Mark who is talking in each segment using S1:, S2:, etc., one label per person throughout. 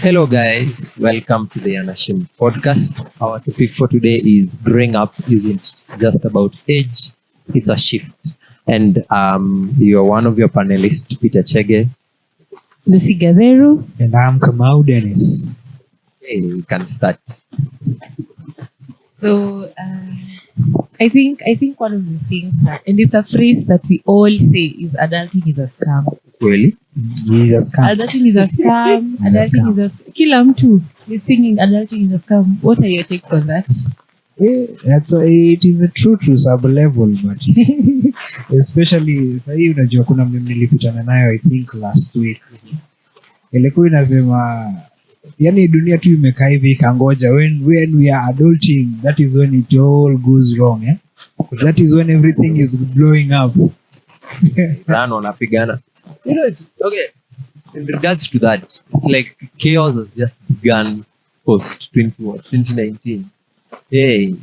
S1: Hello, guys. Welcome to the Anashim podcast. Our topic for today is growing up isn't just about age, it's a shift. And you're one of your panelists, Peter Chege.
S2: Lucy Gaveru.
S3: And I'm Kamau Dennis.
S1: Hey, we can start.
S2: So, I think one of the things and it's a phrase that we all say is adulting is a scam.
S1: Really?
S3: He's a scam.
S2: Adulting is a scam. Adulting is a kila mtu is singing adulting is a scam. What are your takes on that?
S3: It is a true sub level, but especially sahi unajua kuna mimi nilipitana nayo I think last week. Ilikuwa inasema yani dunia tu imekaa hivi kangoja when we are adulting, that is when it all goes wrong, eh? That is when everything is blowing up.
S1: Run on apigana. You know, it's okay. In regards to that, it's like chaos has just begun post 2019. Hey,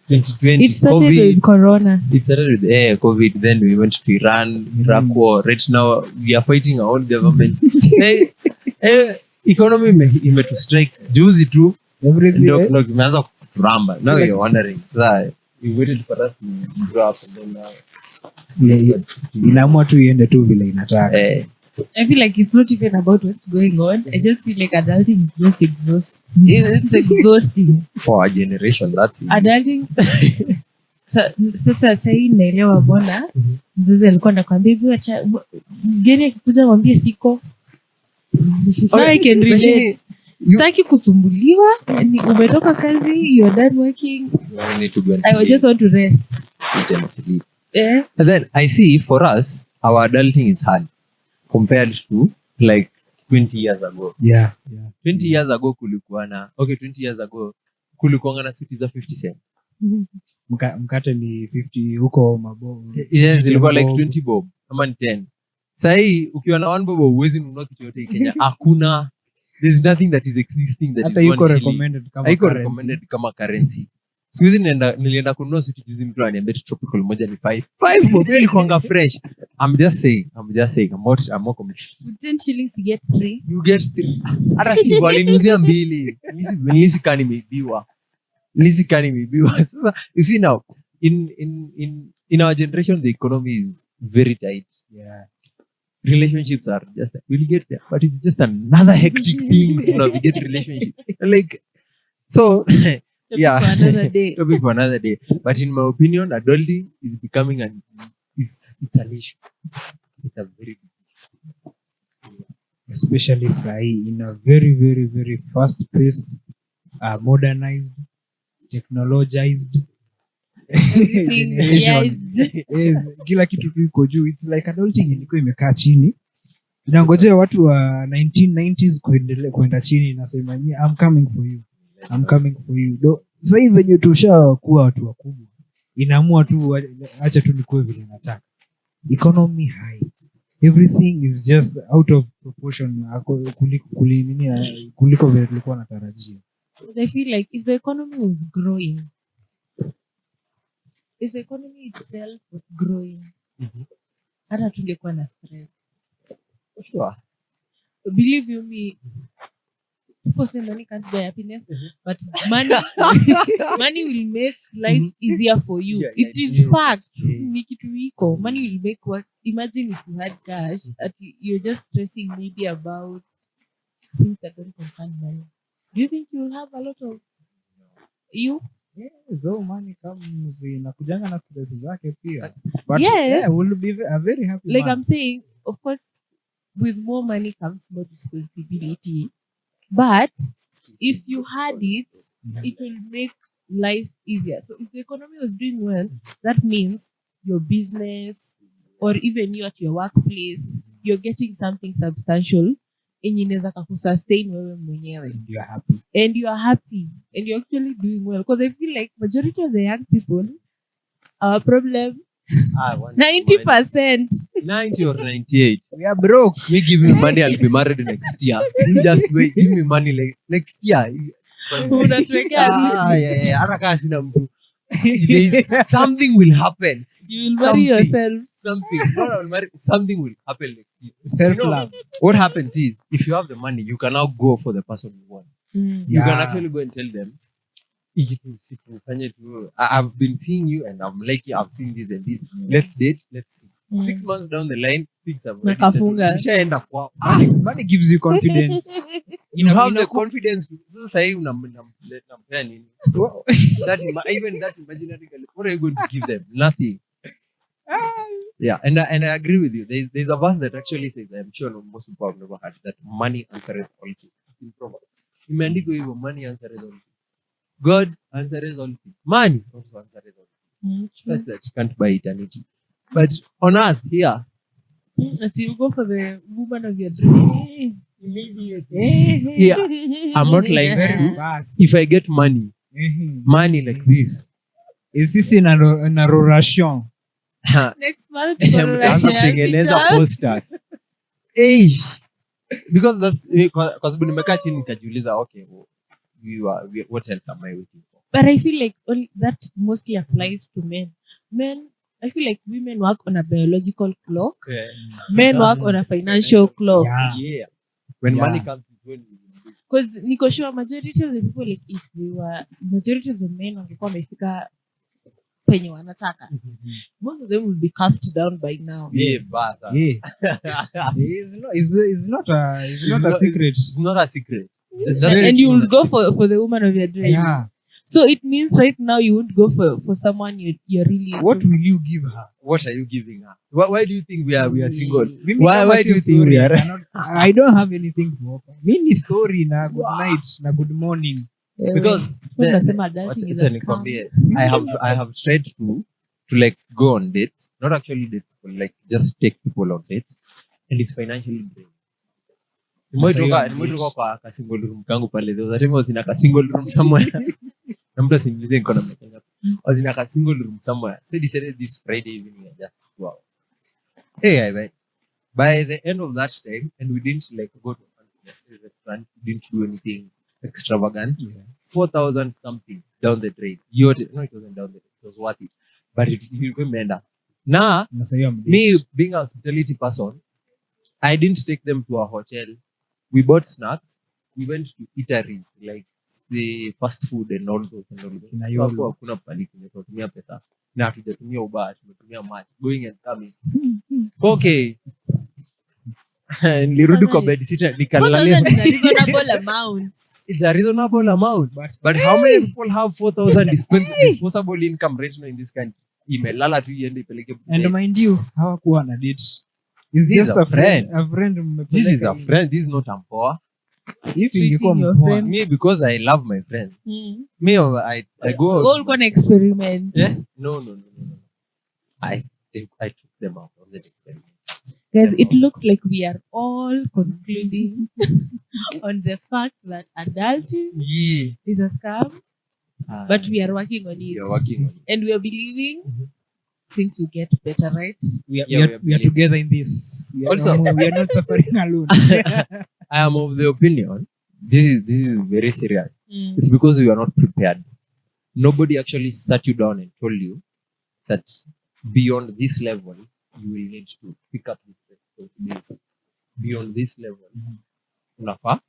S1: 2020.
S2: It started
S1: COVID.
S2: with Corona.
S1: It started with COVID. Then we went to Iran, Iraq war. Right now, we are fighting our own government. Economy ime to strike. Juzi tu.
S3: Everything.
S1: Ndio kimeanza kuramba. Now you're wondering. So, we waited for us to grow up and then now.
S3: Inaamua tu iende tu vile inataka.
S2: I feel like it's not even about what's going on. I just feel like adulting is just exhausting. It's exhausting.
S1: For our generation, that's it.
S2: Adulting. Sasa sahi naelewa mbona mzazi alikuwa anakuambia hivi acha mgeni akikuja mwambie siko. Now I can relate. Sitaki kusumbuliwa, ni umetoka kazi, you are done working.
S1: You need to go and
S2: I just want to rest.
S1: eat and sleep.
S2: Yeah.
S1: And then I see for us, our adulting is hard compared to like 20 years ago.
S3: Yeah.
S1: 20 years ago kulikuwa na 20 years ago kulikuwa na city za 50 cent.
S3: Mkate ni 50 huko mabovu.
S1: Yes, zilikuwa like 20 bob ama 10. Sasa ukiwa na 1 bob huwezi nunua kitu yote Kenya. Hakuna, there's nothing that is existing that
S3: hata
S1: is
S3: yuko
S1: recommended kama currency. Siku hizi nilienda kununua suti juzi, mtu ananiambia tropical moja ni 5 bob, ilikuanga fresh. I'm just saying I'm more committed.
S2: 10 shillings you get 3.
S1: You get 3. Hata si walinuzia 2. Nilisi kani imeibiwa. Sasa you see now in our generation the economy is very tight.
S3: Yeah.
S1: Relationships are just, we'll get there, but it's just another hectic thing to navigate relationship. Like, so yeah, topic for another day. But in my opinion, adulting is becoming it's an issue. It's a very big issue.
S3: Especially sahi in a very, very, very fast-paced, modernized, technologized generation. Yes, kila kitu tu iko juu. It's like adulting ilikuwa imekaa chini. Inangojea watu wa 1990s kwenda chini, nasema I'm coming for you. Sasa hivi venye tushakuwa watu wakubwa, inaamua tu acha tu nikuwe vile nataka. Economy high. Everything is just out of proportion kuliko vile tulikuwa natarajia.
S2: I feel like if the economy was growing, if the economy itself was growing, hata tungekuwa na stress.
S1: For sure.
S2: Believe you me, people say money can't buy happiness, but money will make life easier for you.
S1: Yeah,
S2: it is fact. Ni kitu iko. Money will make work. Imagine if you had cash, you're just stressing maybe about things that don't concern money. Do you think you will have a lot of you?
S3: Yeah, though money comes inakujanga na stress zake pia. But
S2: yes,
S3: yeah, we'll be a very happy
S2: like
S3: man.
S2: I'm saying, of course, with more money comes more responsibility. But if you had it, it will make life easier. So if the economy was doing well, that means your business or even you at your workplace, you're getting something substantial yenye inaweza kusustain wewe mwenyewe.
S3: And you're happy.
S2: And you're actually doing well. Because I feel like majority of the young people, our problem, 90%.
S1: 90 or 98.
S3: We are broke.
S1: Me give me money, I'll be married next year. You just wait, give me money like next year.
S2: Unatuwekea
S1: Hata kama sina mtu. something will happen.
S2: You will marry yourself.
S1: Something. Something will happen. Like,
S3: Self-love.
S1: What happens is, if you have the money, you can now go for the person you want. You can actually go and tell them, I've been seeing you and I'm like, I've seen this and this. Let's date. Let's see. 6 months down the line, things have already settled.
S3: Money gives you confidence.
S1: You have the confidence. Even that imaginary girl, what are you going to give them? Nothing. Yeah, and I agree with you. There's a verse that actually says, I'm sure most people have never heard, that money answers all things. In Proverbs, imeandikwa hivyo, money answers all things. God answers all things. Money also answers all things. That's that you can't buy eternity. But on earth here,
S2: that you go for the woman of your dream.
S1: Yeah, I'm not like
S3: Very fast.
S1: if I get money like this,
S3: Is this in a roration?
S2: Next month,
S1: mtaanza kutengeneza posters. Because that's kwa sababu nimekaa chini nikajiuliza, okay, what else am I waiting for?
S2: But I feel like that mostly applies to men. I feel like women work on a biological clock. Men work on a financial clock.
S1: Yeah. When money comes,
S2: because niko sure majority of the people, like if we were majority of the men wangekuwa wamefika penye wanataka, most of them will be cuffed down by now.
S3: It's not a secret.
S1: It's not a secret.
S2: And you will go for the woman of your dreams.
S3: Yeah.
S2: So it means right now you won't go for someone you're really.
S3: What will you give her?
S1: What are you giving her? Why do you think we are single?
S3: Why do you think we are? I don't have anything to offer. Mini story na good night na good morning.
S1: Because I have tried to like go on dates, not actually date people, like just take people on dates, and it's financially draining. Nimetoka kwa ka single room kangu pale. There was a time I was in a single room somewhere. I was in a single room somewhere. So I decided this Friday evening I just go out. I went. By the end of that time, and we didn't like go to a restaurant, we didn't do anything extravagant. 4,000 something down the drain. No, it wasn't down the drain. It was worth it. But it remember. Now, me being a hospitality person, I didn't take them to a hotel. We bought snacks. We went to eateries like the fast food and all those. Hapo hakuna pali tumetumia pesa. Na hatujatumia Uber, tumetumia match, going and coming. Okay. Nilirudi kwa bed sitter nikalalia. It's a reasonable amount. But how many people have 4,000 disposable income right now in this country? Imelala tu iende ipeleke.
S3: And mind you, hawakuwa na date. It's just a friend. A friend.
S1: This is a friend. This is not Ampoa.
S3: If you become your friend,
S1: me, because I love my friends. Me, I go.
S2: All gonna experiment.
S1: Yes? No. I took them out of that experiment.
S2: Guys, it looks like we are all concluding on the fact that adulting is a scam, but we are working on it.
S1: We are working on it.
S2: And we are believing things will get better, right?
S3: We are together in this. We are not suffering alone.
S1: I am of the opinion, this is very serious. It's because we are not prepared. Nobody actually sat you down and told you that beyond this level, you will need to pick up this responsibility. Beyond this level. Unafaa?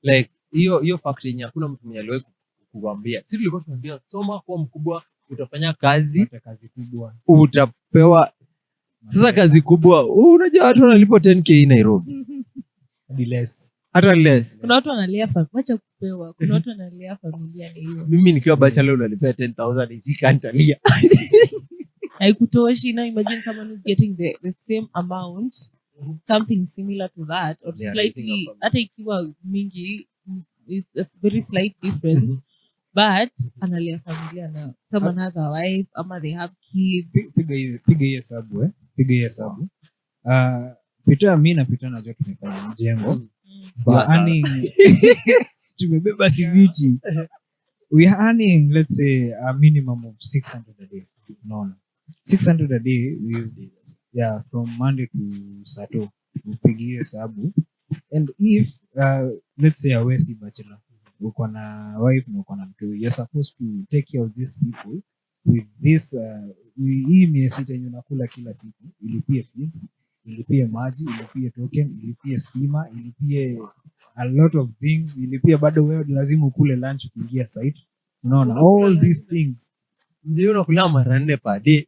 S1: Like, hiyo factory yenye hakuna mtu mwenye aliwahi kukuambia. Sisi tulikuwa tunaambia soma kuwa mkubwa, utafanya kazi kubwa. Utapewa. Sasa kazi kubwa, unajua watu wanalipo 10k Nairobi. Hata less.
S2: Kuna watu wanalia wacha kupewa. Kuna watu wanalia familia ni hiyo.
S1: Mimi nikiwa bachelor unalipia 10,000 izikantalia.
S2: Haikutoshi. Now imagine someone who's getting the same amount, something similar to that, or slightly, hata ikiwa mingi, it's a very slight difference, but analia familia now. Someone has a wife, ama they have kids.
S3: Piga hiyo hesabu. Pita mimi na Pita najua tumefanya mjengo. We are earning tumebeba simiti. We are earning, let's say, a minimum of 600 a day. No. 600 a day from Monday to Saturday. Upigie hesabu. And if let's say a West bachelor, uko na wife na uko na mtu, you're supposed to take care of these people with this hii mia sita yenye unakula kila siku, ilipie fees, ilipie maji, ilipie token, ilipie stima, ilipie a lot of things, ilipie bado wewe lazima ukule lunch kuingia site. Unaona all these things
S1: ndio unakula mara 4 per day.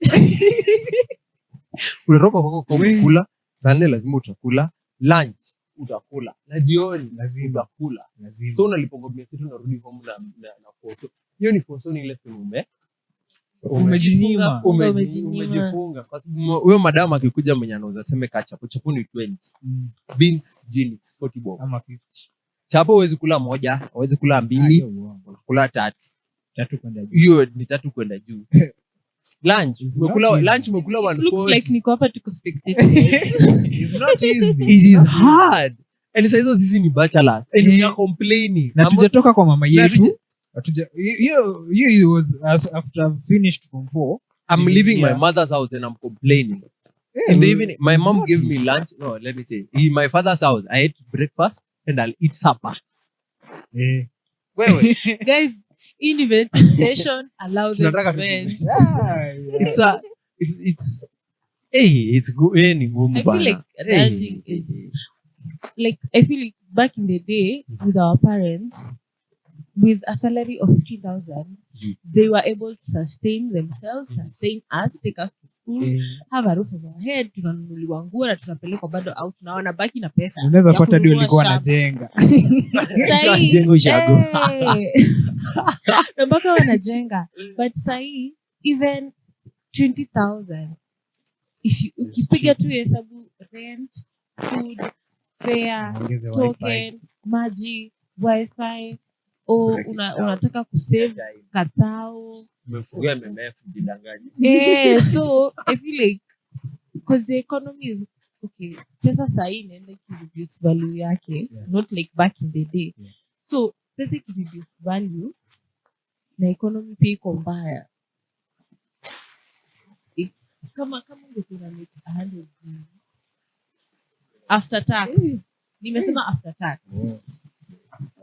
S1: Unatoka huko kula saa 4 lazima utakula lunch, utakula na jioni lazima utakula. So unalipa ngombe sisi tunarudi home na photo. Hiyo ni for soni ile sema umejinyima. Kwa sababu huyo madam akikuja mwenye anauza sema chapo ni 20. Beans jeans 40 bob
S3: ama 50.
S1: Chapo huwezi kula moja, huwezi kula mbili, unakula tatu kwenda juu. Hiyo ni 3 kwenda juu. Lunch umekula 140.
S2: Looks like niko hapa to spectate.
S3: It's not easy.
S1: It is hard. And sasa hizo sisi ni bachelors and we are complaining.
S3: Na tujatoka kwa mama yetu. You was after I've finished from 4.
S1: I'm leaving my mother's house and I'm complaining. In the evening, my mom gave me lunch. No, let me say, in my father's house, I ate breakfast and I'll eat supper. Wait.
S2: Guys, invitation allows them to vent.
S1: It's good.
S2: I feel like adulting is like, I feel like back in the day with our parents, with a salary of 50,000, they were able to sustain themselves, sustain us, take us to school, have a roof over our head, tunanunuliwa nguo na tunapelekwa bado out na wanabaki na pesa.
S3: Unaweza pata ndio alikuwa anajenga.
S1: Jengo shago.
S2: Na mpaka wanajenga. But sahi even 20,000 ukipiga tu hesabu rent, food, fare, token, maji, wifi, unataka kusave katao.
S1: Umefungia MMF kujidanganya.
S2: So I feel like because the economy is okay, pesa sahi inaenda reduce value yake, not like back in the day. So pesa reduce value na economy pia iko mbaya. Kama ungekuwa make 100 after tax. Nimesema after tax.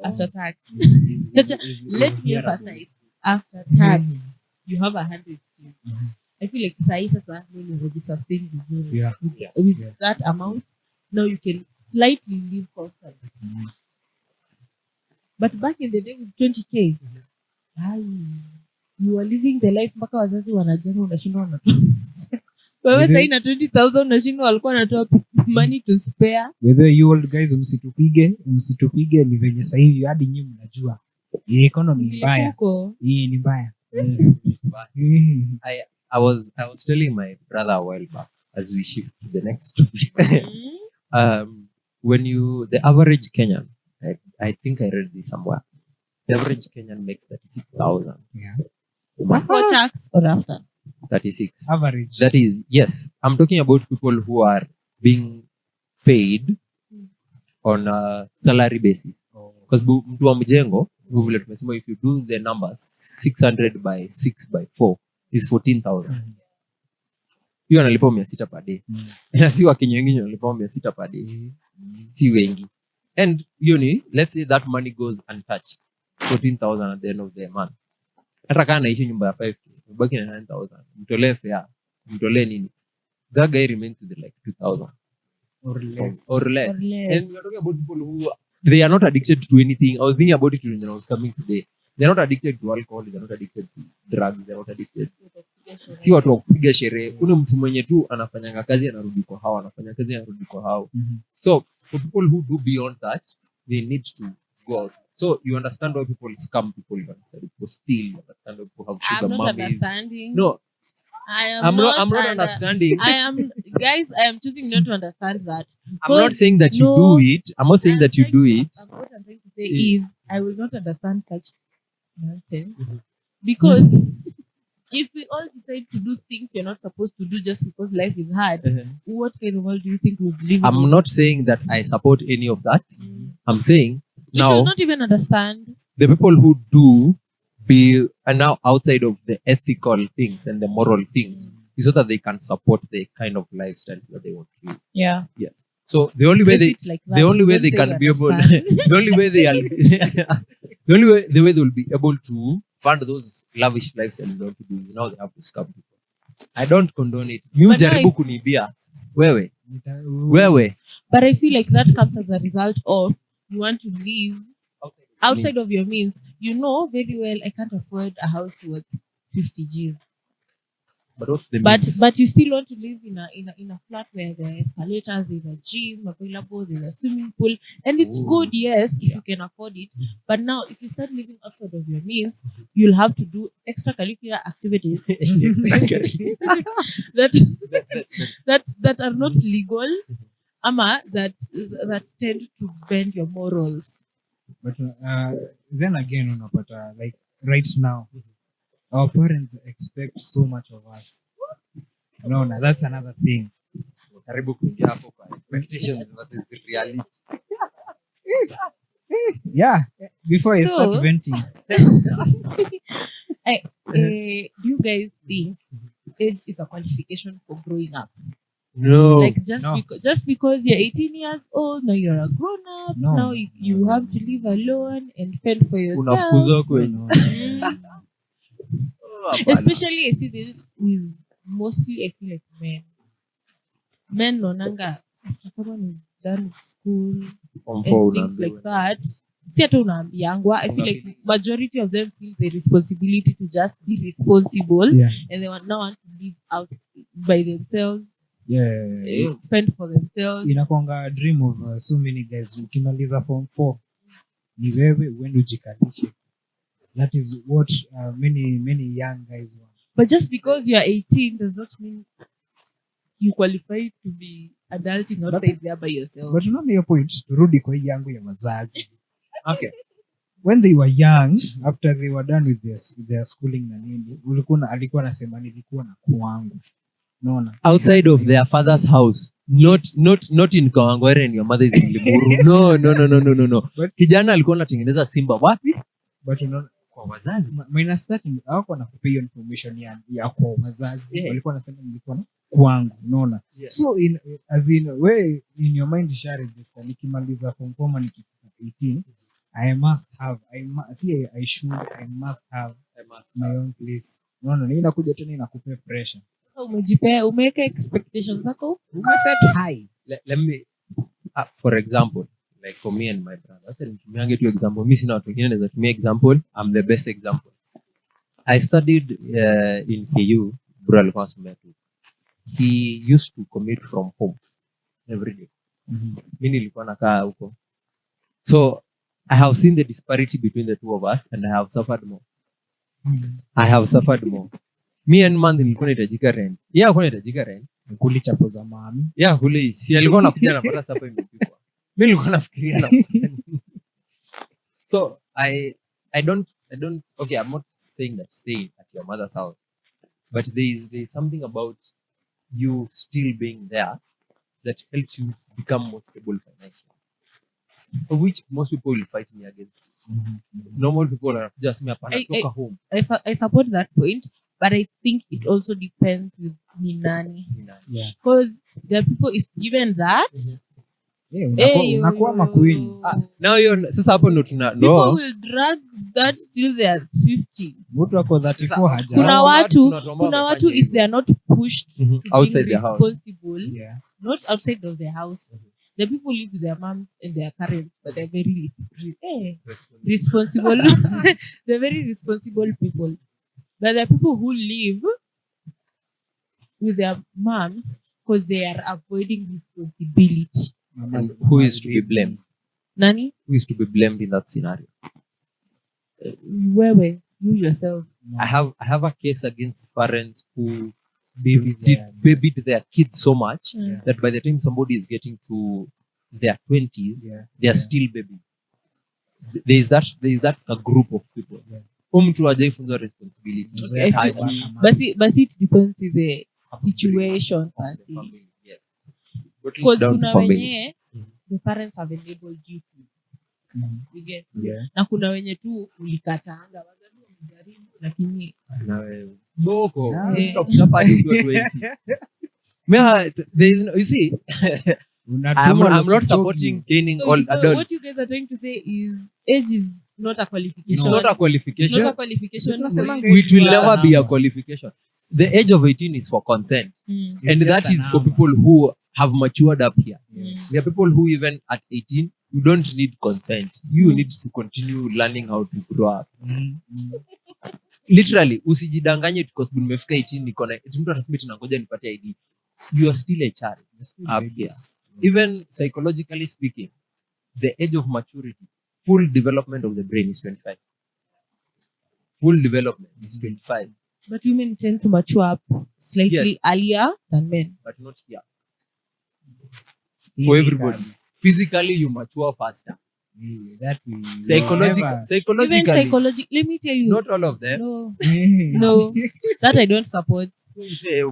S2: After tax. Let me emphasize. After tax, you have 100. I feel like sasa when you sustain vizuri with that amount, now you can slightly live comfortably. But back in the day with 20k, you were living the life mpaka wazazi wanajenga, unashindwa unatoa. Wewe sasa ina 20,000 unashindwa walikuwa wanatoa money to spare.
S3: Whether you old guys msitupige ni venye sasa hivi hadi nyinyi mnajua. Economy mbaya. Hii ni mbaya.
S1: I was telling my brother a while back as we shift to the next story. When the average Kenyan, I think I read this somewhere. The average Kenyan makes 36,000.
S3: Yeah.
S2: Before tax or after?
S1: 36.
S3: Average.
S1: That is, yes. I'm talking about people who are being paid on a salary basis. Because mtu wa mjengo, vile tumesema, if you do the numbers, 600 by 6 by 4 is 14,000. Hiyo analipa 600 per day. Na si Wakenya wengine wanalipa 600 per day. Si wengi. And let's say that money goes untouched. 14,000 at the end of the month. Hata kama anaishi nyumba ya 5K, mbaki na 9,000. Mtolee fare, mtolee nini? That guy remains with like 2,000
S3: or less.
S1: And we are talking about people who they are not addicted to anything. I was thinking about it when I was coming today. They are not addicted to alcohol, they are not addicted to drugs, they are not addicted. Si watu wa kupiga sherehe. Kuna mtu mwenye tu anafanyanga kazi anarudi kwa hao, anafanya kazi anarudi kwa hao. So for people who do beyond that, they need to go out. So you understand why people scam people, you understand people steal, you understand why people have sugar mummies.
S2: I'm not understanding.
S1: No. I'm not understanding.
S2: Guys, I am choosing not to understand that.
S1: I'm not saying that you do it. I'm not saying that you do it.
S2: What I'm trying to say is I will not understand such nonsense. Because if we all decide to do things you're not supposed to do just because life is hard, what kind of world do you think we'll live in?
S1: I'm not saying that I support any of that. I'm saying
S2: you should not even understand.
S1: The people who do are now outside of the ethical things and the moral things, so that they can support the kind of lifestyle that they want to live.
S2: Yeah.
S1: Yes. So the only way they can be able, the way they will be able to fund those lavish lifestyles they want to do is now they have to scam people. I don't condone it. You
S2: But
S1: jaribu
S2: now
S1: kunibia. Wewe.
S2: But I feel like that comes as a result of you want to live outside of your means. You know very well I can't afford a house worth 50 G's.
S1: But what's the means?
S2: But you still want to live in a flat where there are escalators, there's a gym available, there's a swimming pool, and it's good, yes, if you can afford it. But now, if you start living outside of your means, you'll have to do extracurricular activities that are not legal, that tend to bend your morals.
S3: But then again, unapata like right now, our parents expect so much of us. No, that's another thing.
S1: Karibu kuingia hapo kwa expectations versus the reality.
S3: Yeah, before I start venting.
S2: Do you guys think age is a qualification for growing up?
S1: No.
S2: Like just because you're 18 years old, now you're a grown up.
S3: No.
S2: Now you have to live alone and fend for yourself.
S1: Unafukuzwa kwenye.
S2: Especially I see this with mostly I feel like men. Men nonanga after someone is done with school and things like that. Si hata unaambiangwa. I feel like majority of them feel the responsibility to just be responsible, and they now want to live out by themselves. Fend for themselves.
S3: Inakuanga dream of so many guys. Ukimaliza form 4 ni wewe uende ujikalishe. That is what many young guys want.
S2: But just because you are 18 does not mean you qualify to be adulting outside there by yourself.
S3: But unaona hiyo point, turudi kwa hii yangu ya wazazi.
S1: Okay.
S3: When they were young, after they were done with their schooling na nini, alikuwa anasema nilikuwa na kwangu. Unaona?
S1: Outside of their father's house. Not in Kawangware and your mother is in Limuru. No. Kijana alikuwa anatengeneza Simba wapi?
S3: But unaona
S1: kwa wazazi.
S3: Minus that hawako wanakupea information ya kwa wazazi. Walikuwa wanasema nilikuwa na kwangu, unaona? So in your mind share register nikimaliza form 4 nikifika 18, I must have my own place. Unaona, ni inakuja tena inakupea pressure.
S2: Umeweka expectations zako?
S3: Set high.
S1: Let me for example, like for me and my brother. Hata nitumiange tu example. Mimi sina watu wengine naweza tumia example. I'm the best example. I studied in KU, bro alikuwa anasomea tu. He used to commute from home every day. Mimi nilikuwa nakaa huko. So I have seen the disparity between the two of us and I have suffered more. Me and man nilikuwa nahitajika rent. Yeah, alikuwa nahitajika rent.
S3: Kuli chapo za mami.
S1: Yeah, kule si alikuwa anakuja anapata sapa imepikwa. Mimi nilikuwa nafikiria na. So I don't okay, I'm not saying that stay at your mother's house. But there is something about you still being there that helps you become more stable financially. For which most people will fight me against. Normal people are just me toka home.
S2: I support that point, but I think it also depends with Minani.
S3: Yeah.
S2: Because there are people, if given that,
S3: unakuwa makwini.
S1: Now sasa hapo ndo tuna
S2: people will drag that till they are 50.
S3: Mtu wako 34 haja.
S2: Kuna watu if they are not pushed to
S1: outside
S2: be
S1: their house,
S2: responsible, not outside of their house. The people live with their moms and their parents, but they're very responsible. They're very responsible people. But there are people who live with their moms because they are avoiding responsibility.
S1: And who is to be blamed?
S2: Nani?
S1: Who is to be blamed in that scenario?
S2: Where you yourself?
S1: No. I have a case against parents who babied their kids so much that by the time somebody is getting to their 20s, they are still babies. There is that a group of people. Mtu hajaifunza responsibility.
S2: But it depends on the situation. Because kuna wenye the parents have enabled you to na kuna wenye tu ulikataanga wazazi wamejaribu lakini
S1: na wewe boko kuchapa hadi 20. There is no, you see I'm not supporting gaining all adults.
S2: What you guys are trying to say is age is not a
S1: It's
S2: qualification.
S1: not a
S2: It's
S1: qualification.
S2: not a qualification.
S3: Tunasemanga
S1: It will
S3: Just a
S1: never be a
S3: number.
S1: qualification. The age of 18 is for consent.
S2: Mm.
S1: And
S3: just
S1: that
S3: a
S1: is for
S3: number.
S1: people who have matured up here.
S2: Mm.
S1: There are people who even at 18, you don't need consent. You
S2: Mm.
S1: need to continue learning how to grow up.
S3: Mm.
S1: Literally, usijidanganye because nimefika 18 niko na mtu atasema eti nangoja nipate ID. You are still a child up here.
S3: Babies.
S1: Even psychologically speaking, the age of maturity, full development of the brain is 25. Full development is 25,
S2: But women tend to mature up slightly
S1: Yes.
S2: earlier than men.
S1: but not here.
S3: Easy
S1: For everybody.
S3: card.
S1: Physically, you mature faster.
S3: Yeah, that we
S1: Psychologically,
S2: Even psychology, let me tell you.
S1: not all of them.
S2: No,
S3: never-
S2: no, that I don't support.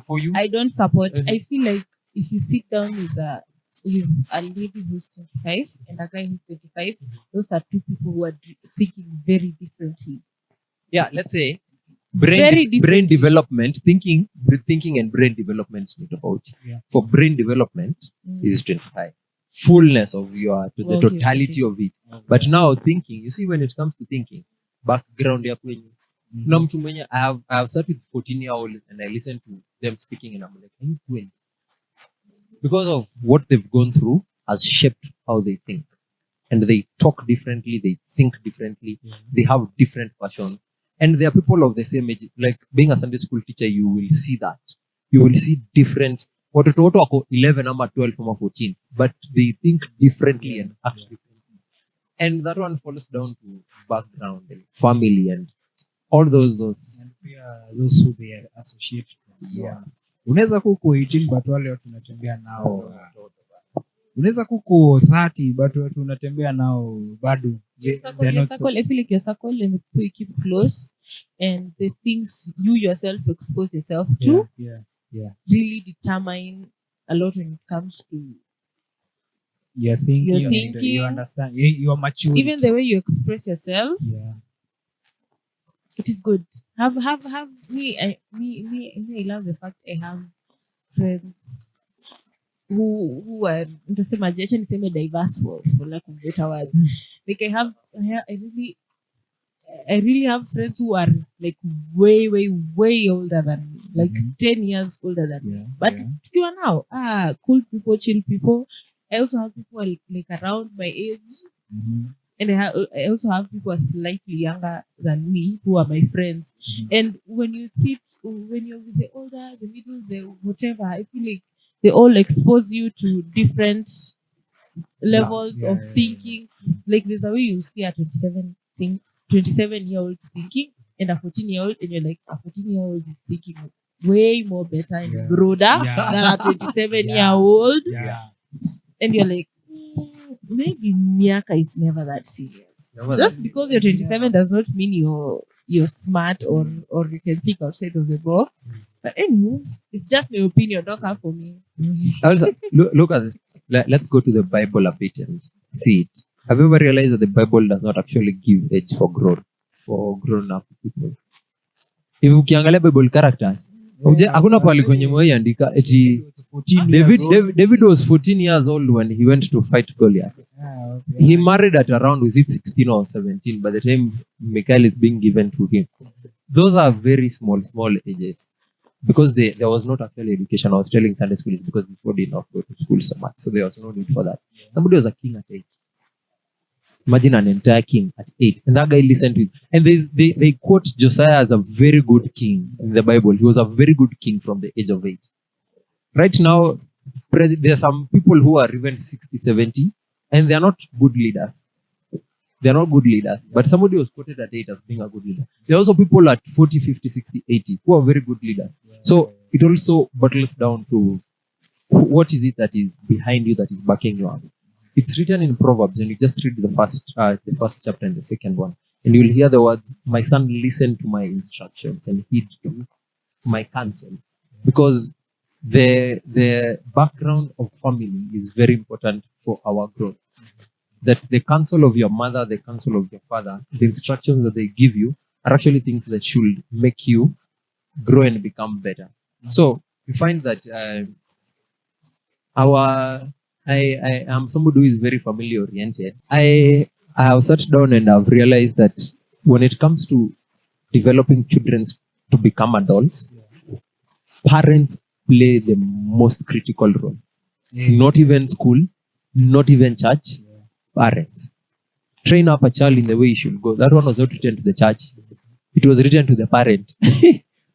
S1: For you,
S2: I don't support.
S1: Mhm.
S2: I feel like if you sit down with a lady who's 25 and a guy who's 25, those are two people who are thinking very differently.
S1: yeah, let's say
S2: Very
S1: brain
S2: differently.
S1: development, thinking and brain development is not about.
S3: Yeah.
S1: For brain development
S2: Mm.
S1: is 25. Fullness of the
S2: Okay,
S1: totality
S2: okay.
S1: of it. But now thinking, you see, when it comes to thinking, background ya kwenyu. Kuna mtu mwenye I have sat with 14-year-olds and I listen to them speaking and I'm like, are you 20? Because of what they've gone through has shaped how they think. And they talk differently, they think differently, they have different passions. And they are people of the same age. Like being a Sunday school teacher, you will see that. You will see different, watoto wote wako 11 ama 12 ama 14, but they think differently and act differently. And that one falls down to background and family and all those.
S3: And pia those who they associate. Yeah. Unaweza kuko 18 but wale watu unatembea nao. Unaweza kuko 30 but watu unatembea nao bado.
S2: Your
S3: They're not
S2: circle, I feel like your circle and the people you keep close and the things you yourself expose yourself to
S3: Yeah.
S2: really determine a lot when it comes to
S3: You're thinking.
S2: You're
S3: and
S2: thinking.
S3: You understand. You're mature.
S2: even the way you express yourself.
S3: Yeah.
S2: It is good. Have me. I love the fact I have friends who are niseme diverse for lack of better words. Like I really have friends who are like way older than me, like 10 years older than me.
S3: Yeah.
S2: But
S3: yeah.
S2: tukiwa now, cool people, chill people. I also have people like around my age, and I also have people slightly younger than me who are my friends. And when you're with the older, the middle, the whatever, I feel like they all expose you to different levels
S3: Yeah,
S2: of
S3: yeah,
S2: thinking. Like there's a way you see a 27-year-old thinking and a 14-year-old, and you're like, a 14-year-old is thinking way more better and
S3: Yeah.
S2: broader
S3: Yeah.
S2: than a 27-year-old.
S3: Yeah.
S2: And you're like, maybe Miaka is never that serious. Just because you're 27 does not mean you're smart or you can think outside of the box. But anyway, it's just my opinion. Don't come for me.
S1: Also, look at this. Let's go to the Bible a bit and see it. Have you ever realized that the Bible does not actually give age for growth for grown up people? If ukiangalia Bible characters, hakuna pali kwenye mwaiandika eti
S3: 14 years old.
S1: David was 14 years old when he went to fight Goliath.
S3: Yeah, okay.
S1: He married at around, was it 16 or 17 by the time Michael is being given to him. Those are very small ages. Because there was not actually education. I was telling Sunday school is because before they did not go to school so much. So there was no need for that. Somebody was a king at 8. Imagine an entire king at 8. And that guy listened to it. And they quote Josiah as a very good king in the Bible. He was a very good king from the age of 8. Right now, there are some people who are even 60, 70, and they are not good leaders. They are not good leaders. But somebody was quoted at 8 as being a good leader. There are also people at 40, 50, 60, 80 who are very good leaders. So it also bottles down to what is it that is behind you, that is backing you up. It's written in Proverbs, and you just read the first chapter and the second one, and you will hear the words, "My son, listen to my instructions and heed to my counsel," because the background of family is very important for our growth. That the counsel of your mother, the counsel of your father, the instructions that they give you are actually things that should make you grow and become better. So you find that I am somebody who is very family oriented. I have sat down and I've realized that when it comes to developing children to become adults, parents play the most critical role. Not even school, not even church, parents. Train up a child in the way he should go. That one was not written to the church. It was written to the parent.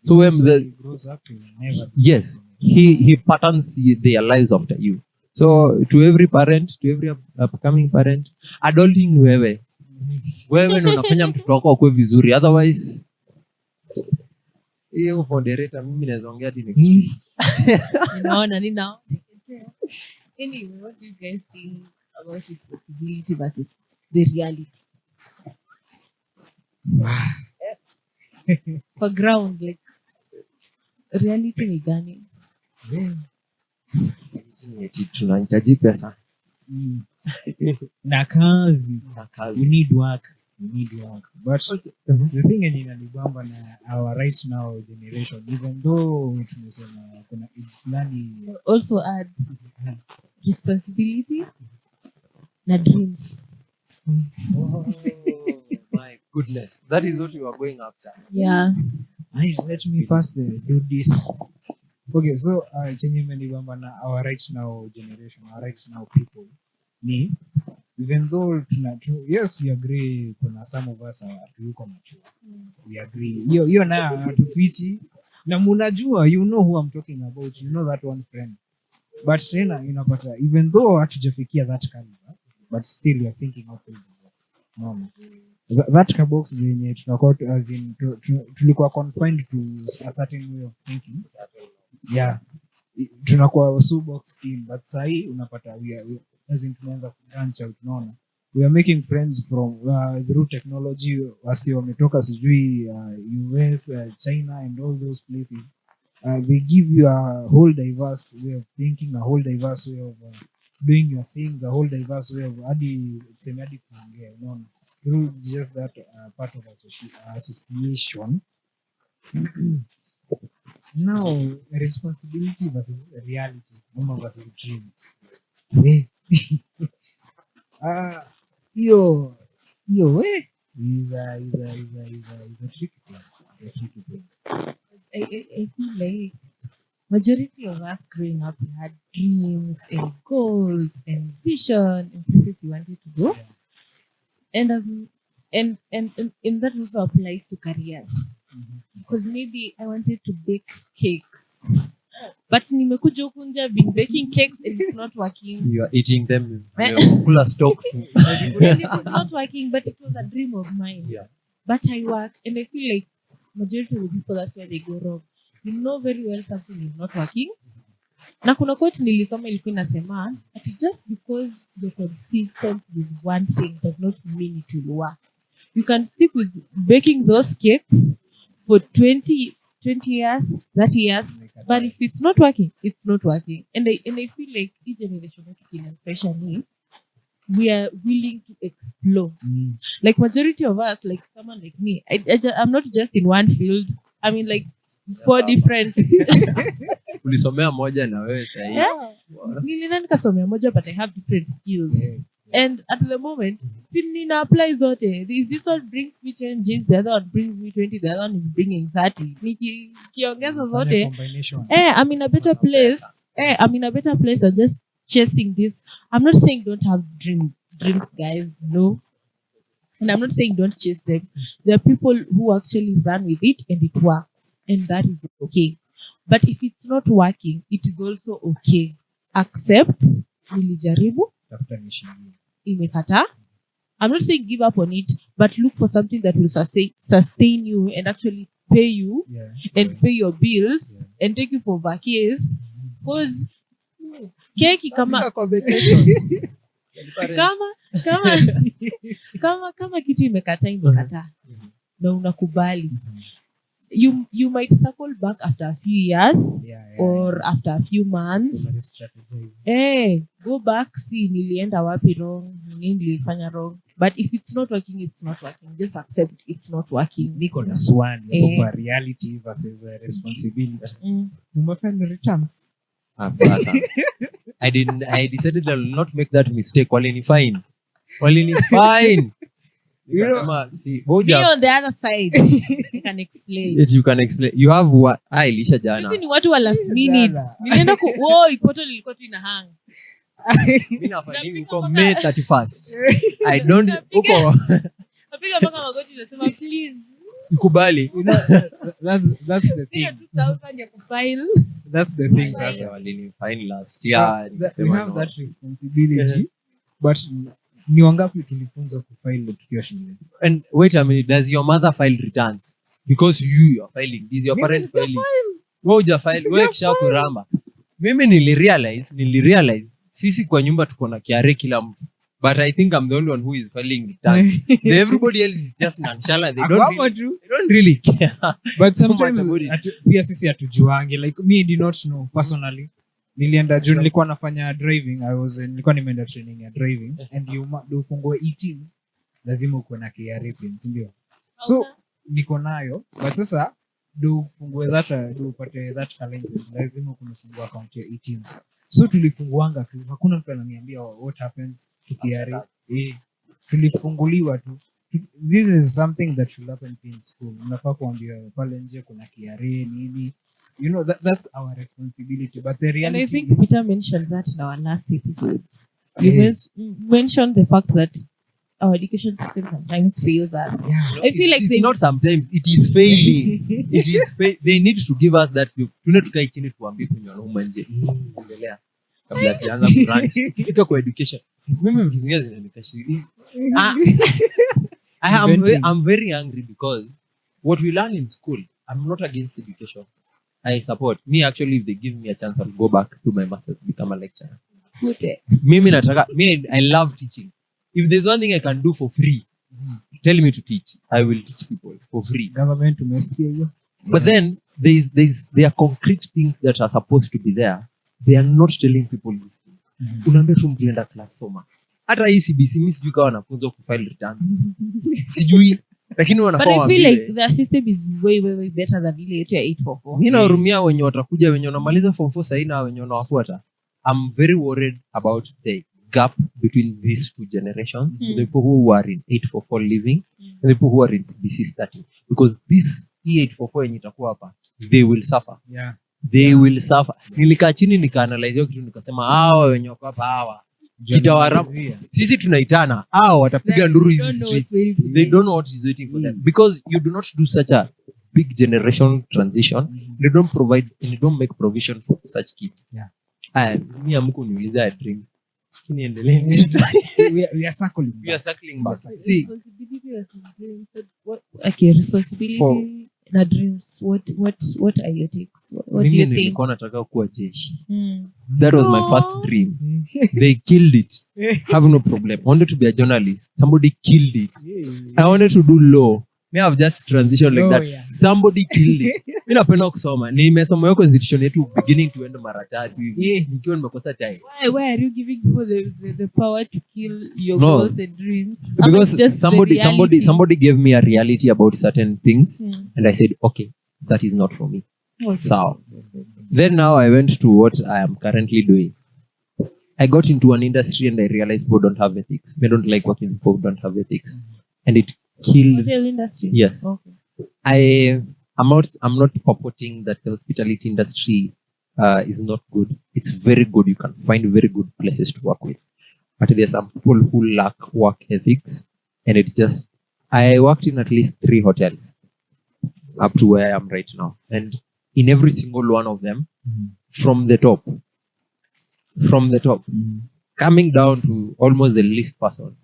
S1: So when
S3: He grows up, he will never be
S1: yes, he patterns their lives after you. So to every parent, to every upcoming parent, adulting wewe ndo unafanya mtoto wako akue vizuri, otherwise hiyo moderator mimi naweza ongea hadi next week.
S2: Ninaona. Anyway, what do you guys think about responsibility versus the reality? For ground, like reality ni gani?
S1: Tunahitaji pesa
S3: na kazi.
S1: na
S3: We
S1: kazi.
S3: need work. But the thing yenye inanibamba na our right now generation, even though tumesema kuna nani
S2: Also add responsibility na dreams.
S1: Oh my goodness, that is what you are going after.
S2: Yeah.
S3: let me first do this. Okay, so chenye imenibamba na our right now generation, our right now people ni even though yes we agree kuna some of us hatuyuko mature. We agree. Hiyo na hatufichi na mnajua, you know who I'm talking about, you know that one friend. But tena inapata even though hatujafikia that caliber, but still we are thinking outside the box. No. That box yenye tunakuwa as in tulikuwa confined to a certain way of thinking. Yeah. Tunakuwa sub box team, but sahi unapata we as in tunaanza branch out, unaona. We are making friends from through technology. Wasi wametoka sijui US, China and all those places. They give you a whole diverse way of thinking, a whole diverse way of doing your things, a whole diverse way of hadi kuongea, unaona. Through just that part of association. Now, responsibility versus reality, versus dream. Hiyo is a tricky thing.
S2: I feel like majority of us growing up, we had dreams and goals and vision and places we wanted to go. And that also applies to careers. Because maybe I wanted to bake cakes, but nimekuja huku nje, I've been baking cakes and it's not working.
S1: You are eating them. Kula stock.
S2: And it is not working, but it was a dream of mine.
S1: Yeah.
S2: But I work, and I feel like majority of the people, that's where they go wrong. You know very well something is not working. Na kuna quote nilisoma ilikuwa inasema ati just because you're consistent with one thing does not mean it will work. You can stick with baking those cakes for 20 years, 30 years, but if it's not working, it's not working. And I feel like each generation of pressure me, we are willing to explore. Like majority of us, like someone like me, I'm not just in one field. I mean, like 4 different.
S1: Ulisomea moja na wewe sasa hivi.
S2: Nilina nikasomea moja, but I have different skills. And at the moment, nina apply zote. If this one brings me 10 Gs, the other one brings me 20, the other one is bringing 30. Nikiongeza zote, I'm in a better place. I'm in a better place than just chasing this. I'm not saying don't have dreams, guys. No. And I'm not saying don't chase them. There are people who actually run with it and it works. And that is okay. But if it's not working, it is also okay. Accept, nilijaribu, imekata. I'm not saying give up on it, but look for something that will sustain you and actually pay you and pay your bills and take you for vacations. Because keki kama kitu imekata na unakubali. You might circle back after a few years or after a few months. Go back, see nilienda wapi wrong, nilifanya wrong. But if it's not working, it's not working. Just accept it's not working.
S3: Niko na swali kwa reality versus responsibility. Umefanya returns?
S1: I decided I will not make that mistake. Fine. walinifine.
S3: You know-
S1: Nikasema, si
S2: Me
S1: moja
S2: on the other side, I can explain.
S1: you can explain. You have what ilisha jana.
S2: Sisi ni watu wa last minute.
S3: Jana.
S2: Nilienda ipoto lilikuwa tu ina hang.
S1: Mimi nafanya nini kwa May 31st. I don't uko
S2: Napiga mpaka magoti nasema please.
S1: ikubali.
S3: You know, that's the
S2: Sina
S3: thing.
S2: 2000 ya kufile.
S3: That's the thing.
S1: Sasa walinifine last year.
S3: We
S1: nikasema
S3: have
S1: no.
S3: that responsibility, but ni wangapi tulifunzwa kufile tukiwa shule?
S1: And wait a minute, does your mother file returns? Because you are filing. Is your
S3: Mimi
S1: parents
S3: sija
S1: filing? Wewe huja file,
S3: Sija
S1: wewe kisha kuramba. Mimi nilirealize sisi kwa nyumba tuko na kiare kila mtu. But I think I'm the only one who is filing returns. Everybody else is just nonchalant. They don't really care.
S3: But sometimes
S1: about it.
S3: pia sisi hatujuangi, like me did not know personally. Nilienda juu nilikuwa nafanya driving, nilikuwa nimeenda training ya driving, and you ufungue 18s lazima uko na KRA pin, si ndio? So niko nayo, but sasa do ufungue do upate that license lazima kunafungua account ya 18s. So tulifunguanga tu, hakuna mtu ananiambia what happens to KRA. Tulifunguliwa tu. This is something that should happen in school. Unafaa kuambia pale nje kuna KRA nini. You know, that's our responsibility, but the
S2: And
S3: reality
S2: I think
S3: is,
S2: Peter mentioned that in our last episode. You mentioned the fact that our education system sometimes fails us.
S3: yeah,
S2: I feel like
S1: it's
S2: they
S1: not sometimes, it is failing. They need to give us that. Tuna tukae chini tuambie kwenye wanauma nje. Endelea. Kabla sijaanza kurun. Fika kwa education. Mimi vitu zingine zinanikashiri. I'm very angry because what we learn in school, I'm not against education. I support. Me actually, if they give me a chance, I'll go back to my masters, become a lecturer. I love teaching. If there's one thing I can do for free, tell me to teach. I will teach people for free.
S3: government umesikia hiyo?
S1: But then there are concrete things that are supposed to be there. They are not telling people this thing. Unaambia tu mtu enda class soma. Hata hii CBC mimi sijui kama wanafunzwa kufile returns. Sijui. Lakini
S2: But
S1: wanafaa
S2: I feel
S1: wambie.
S2: like the system is way better than ile yetu ya 844.
S1: Mimi naurumia wenye watakuja wenye wanamaliza form 4 sasa na wenye wanawafuata. I'm very worried about the gap between these two generations, the people who are in 844 living and the people who are in CBC starting, because this E844 yenye itakuwa hapa, they will suffer.
S3: Yeah.
S1: They will suffer. Nilikaa chini nikaanalyze hiyo kitu nikasema hawa wenye wako hapa hawa kitawaramu. Sisi tunaitana hao watapiga nduru hizi street. They don't know what is waiting for them because you do not do such a big generation transition. They don't provide and they don't make provision for such kids.
S3: Yeah.
S1: Mimi amko niuliza ya dream. Niendelee.
S3: we are circling back.
S1: We are circling back.
S2: See, responsibility na dreams. What are your takes? What do you think?
S1: Nilikuwa nataka kuwa jeshi. That was my first dream. They killed it. Have no problem. I wanted to be a journalist. Somebody killed it. I wanted to do law. Me have just transitioned like that.
S3: Yeah.
S1: Somebody killed it. Mimi napenda kusoma. Nimesoma yoko institution yetu beginning to end mara 3 hivi. Nikiwa nimekosa time.
S2: Why are you giving people the power to kill your
S1: No.
S2: goals and dreams?
S1: Because somebody gave me a reality about certain things and I said, okay, that is not for me.
S2: Okay.
S1: So then now I went to what I am currently doing. I got into an industry and I realized people don't have ethics. They don't like working with people who don't have ethics. And it killed.
S2: Hotel industry.
S1: Yes.
S2: Okay.
S1: I'm not purporting that the hospitality industry is not good. It's very good. You can find very good places to work with. But there are some people who lack work ethics. And I worked in at least 3 hotels up to where I am right now. And in every single one of them, from the top, coming down to almost the least person,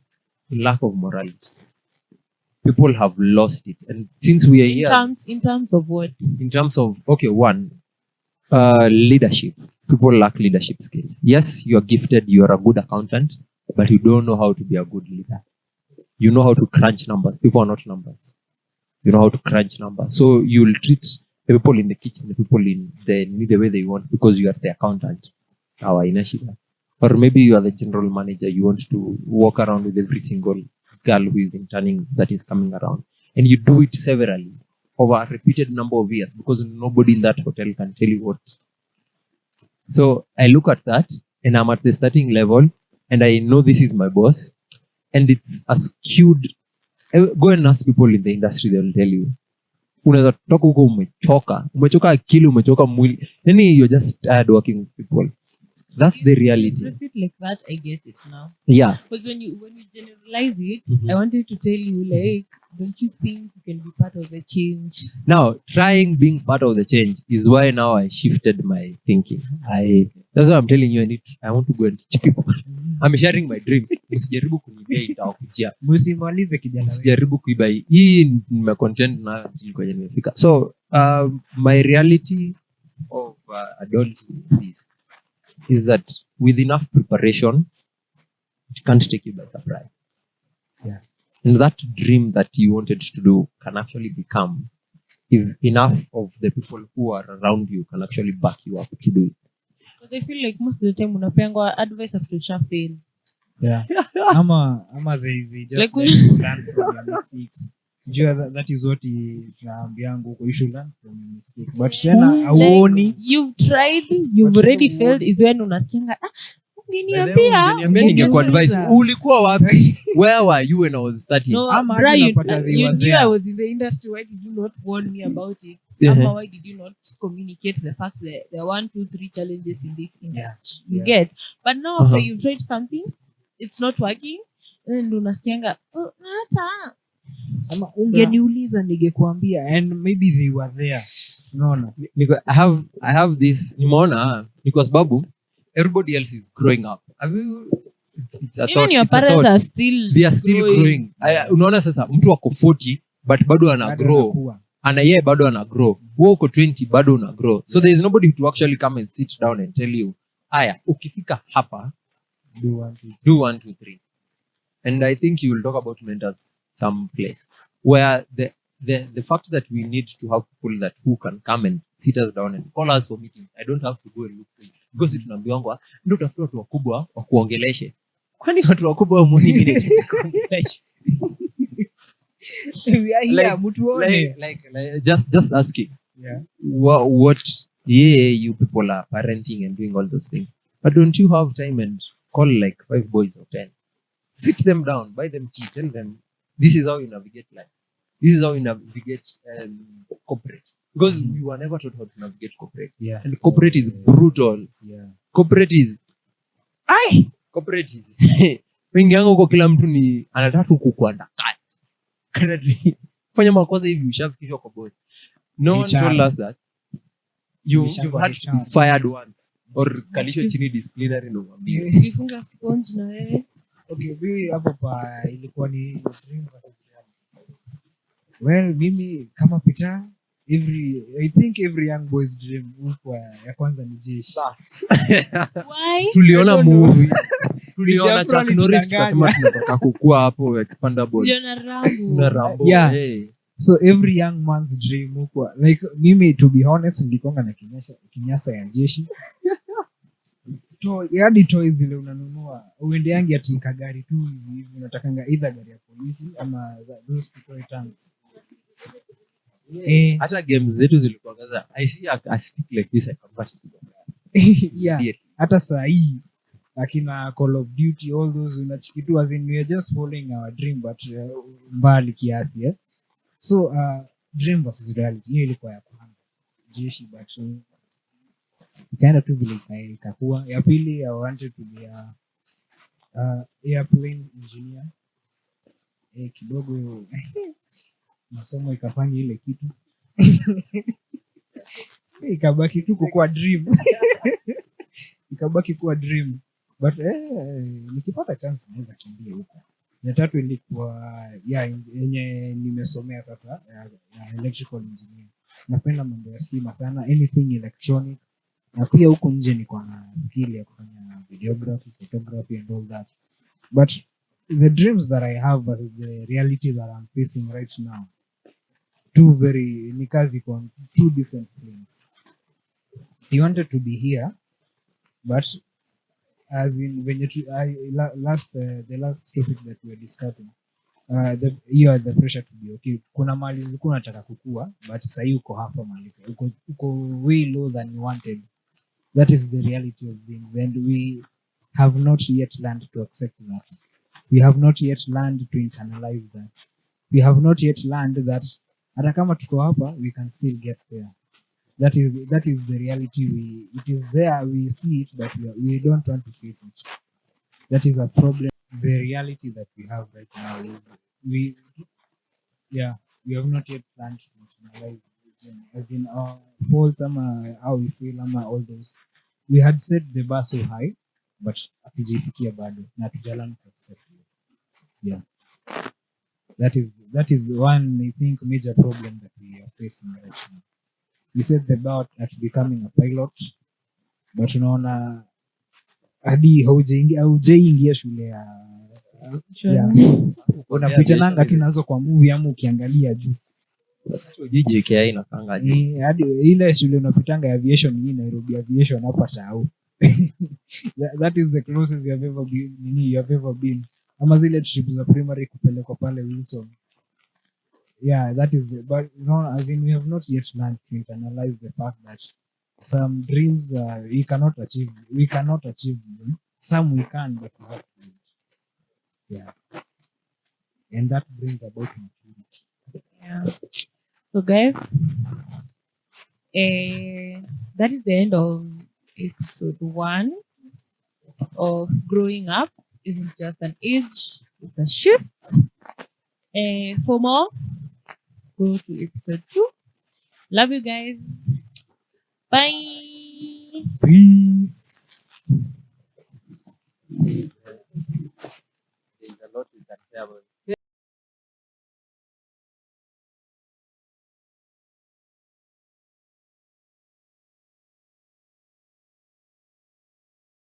S1: lack of morality. People have lost it. And since we are here...
S2: In terms of what?
S1: In terms of, okay, one, leadership. People lack leadership skills. Yes, you are gifted, you are a good accountant, but you don't know how to be a good leader. You know how to crunch numbers. People are not numbers. You know how to crunch numbers. So you will treat the people in the kitchen, the people in the way they want because you are the accountant. Or maybe you are the general manager. You want to walk around with every single girl who is interning that is coming around. And you do it severally over a repeated number of years because nobody in that hotel can tell you what. So I look at that and I'm at the starting level and I know this is my boss and it's a skewed. Go and ask people in the industry, they will tell you. Unaweza toka huko umechoka akili, umechoka mwili, yani you're just tired working with people. That's the reality.
S2: If you express it like that, I get it now.
S1: Yeah.
S2: Because when you generalize it, I wanted to tell you, like, don't you think you can be part of the change?
S1: Now, trying being part of the change is why now I shifted my thinking. That's why I'm telling you, I want to go and teach people. I'm sharing my dreams. Msijaribu kunibia itawakuchia.
S3: Msimalize kijana.
S1: Msijaribu kuiba hii nime content na kwenye nimefika. So, my reality of adulthood is that with enough preparation, it can't take you by surprise.
S3: Yeah.
S1: And that dream that you wanted to do can actually become, if enough of the people who are around you can actually back you up to do it.
S2: Because I feel like most of the time unapeangwa advice after you fail.
S3: Yeah. Ama they just
S2: Like
S3: let you learn from your mistakes. That is what tunaambiangu huko, you should learn from your mistake. But tena auoni.
S2: You've tried, you've already failed, is when unasikianga
S1: Ungeniambia ningekuadvise. Ulikuwa wapi? Where were you when I was starting?
S2: No,
S3: Ama
S2: bra, you
S3: were
S2: knew
S3: there.
S2: I was in the industry. Why did you not warn me about it? Ama why did you not communicate the fact that there are 1, 2, 3 challenges in this industry?
S3: Yeah.
S2: You get. But now after you've tried something, it's not working, and unasikianga hata
S3: Ama ungeniuliza ningekuambia, and maybe they were there. Unaona?
S1: I have this, nimeona ni kwa sababu everybody else is growing up. It's a
S2: even
S1: thought,
S2: your
S1: it's a
S2: parents
S1: thought.
S2: are still
S1: They are still growing. Unaona sasa mtu ako 40 but bado ana grow. Yeye bado ana grow. Wewe uko 20 bado una grow. So there is nobody to actually come and sit down and tell you, "Aya, ukifika hapa, do 1, 2, 3." And I think you will talk about mentors some place where the fact that we need to have people that who can come and sit us down and call us for meetings. I don't have to go and look for you. Because tunaambiwa ndio utafuta watu wakubwa wa kuongeleshe. Kwani watu wakubwa wa muni mimi nitakuongelesha? Like just asking.
S3: Yeah.
S1: What you people are parenting and doing all those things. But don't you have time and call like 5 boys or 10? Sit them down, buy them tea, tell them this is how you navigate life. This is how you navigate corporate. Because we were never taught how to navigate corporate.
S3: Yeah.
S1: And corporate is brutal.
S3: Yeah.
S1: Corporate is wengi yangu huko kila mtu ni anataka tu kukuandakana. Fanya makosa hivi ushafikishwa kwa boss. No one told us that. You've had to be fired once or kalishwa chini disciplinary no mwambie.
S2: Ulifunga sponge na wewe.
S3: Okay, mimi hapo pa ilikuwa ni dream versus reality. Well, mimi kama Peter, I think every young boy's dream huko ya kwanza ni jeshi.
S2: Why?
S1: Tuliona movie. Tuliona Chuck Norris kasema tunataka kukua hapo expandables.
S2: Tuliona Rambo.
S3: Yeah. Hey. So every young man's dream huko, like mimi to be honest nilikonga na kinyasa ya jeshi. Yaani toys zile unanunua uende yangi atika gari tu hivi unatakanga either gari ya polisi ama those toy tanks.
S1: Hata games zetu zilikuwa kaza. I see a stick like this I can catch it.
S3: Yeah. Hata saa hii akina Call of Duty all those unachikitu as in we are just following our dream but mbali kiasi so dream versus reality hiyo ilikuwa ya kwanza jeshi but ikaenda tu vile ikakuwa. Ya pili I wanted to be a airplane engineer. Kidogo masomo ikafanya ile kitu ikabaki tu kuwa dream ikabaki kuwa dream but nikipata chance naweza kimbia huko. Ya tatu ilikuwa yenye nimesomea sasa ya electrical engineer. Napenda mambo ya stima sana, anything electronic. Na pia huko nje niko na skill ya kufanya videography, photography and all that. But the dreams that I have versus the reality that I'm facing right now, nikazi on 2 different things. I wanted to be here, but as in when the last topic that we were discussing, the pressure to be okay. Kuna mali ulikuwa unataka kukua, but sasa uko hapa mali uko way low than you wanted. That is the reality of things, and we have not yet learned to accept that. We have not yet learned to internalize that. We have not yet learned that hata kama tuko hapa, we can still get there. That is the reality. It is there, we see it, but we don't want to face it. That is a problem. The reality that we have right now is we have not yet learned to internalize it, as in our faults, how we feel, all those. We had set the bar so high, but hatujifikia bado na hatujalan to accept it. Yeah, that is one, I think, major problem that we are facing right now. We set the bar at becoming a pilot, but unaona hadi haujaingia shule ya unapitananga tu nazo kwa movie ama ukiangalia juu
S1: JKI inapanga
S3: hadi ile shule unapitanga ya aviation hii Nairobi aviation hapa Tao. That is the closest you have ever been. Ama zile trip za primary kupelekwa pale Wilson. Yeah, that is but as in we have not yet learned to internalize the fact that some dreams we cannot achieve them. Some we can, but we have to do it. Yeah, and that brings about maturity.
S2: Yeah. So guys, that is the end of episode 1 of growing up. Isn't just an age, it's a shift. For more, go to episode 2. Love you guys. Bye.
S3: Peace.